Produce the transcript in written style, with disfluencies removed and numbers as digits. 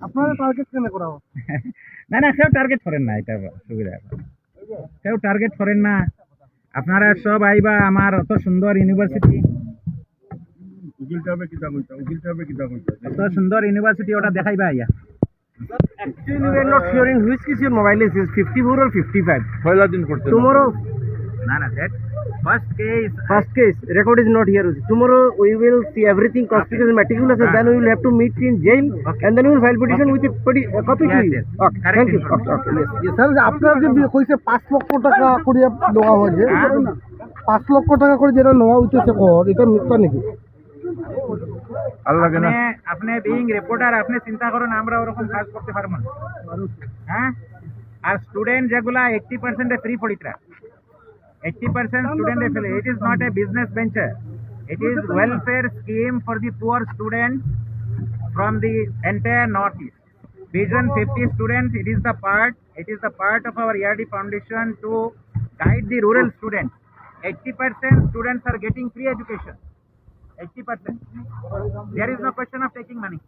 আপনারা টার্গেট কেন করা হয়? না না, কেউ টার্গেট করেন না, এটা সুবিধা, কেউ টার্গেট করেন না। আপনারা সব আইবা আমার অত সুন্দর ইউনিভার্সিটি, অত সুন্দর ইউনিভার্সিটি, ওটা দেখাইবা আইয়া। Actually, we are not sure in which case your mobile is 54 or 55. পয়লা দিন করতে Tomorrow, না না, that first case. first case, record is not here. Tomorrow we will see everything conspicuous and meticulous, and then we will have to meet in jail, and then we will file petition with a copy to Yes, you. yes. Okay, Correct thank you. information. Okay, yes. Sir আপনার যে কইছে 5 লক্ষ টাকা করে দেওয়া হয়েছে, 5 লক্ষ টাকা করে যেটা নেওয়া হইতেছে কর, এটা মিথ্যা নাকি? আল্লাহ কেন আপনি বিং রিপোর্টার, আপনি চিন্তা করেন আমরা ওরকম কাজ করতে পারবো না? হ্যাঁ, আর স্টুডেন্ট যেগুলা 80% ফ্রি পড়িতরা, 80% স্টুডেন্ট ফেলে। It is not a business venture, it is welfare scheme for the poor student from the entire northeast. Vision 50 students, it is the part of our ERD foundation to guide the rural students. 80% students are getting free education, 80%. There is no question of taking money.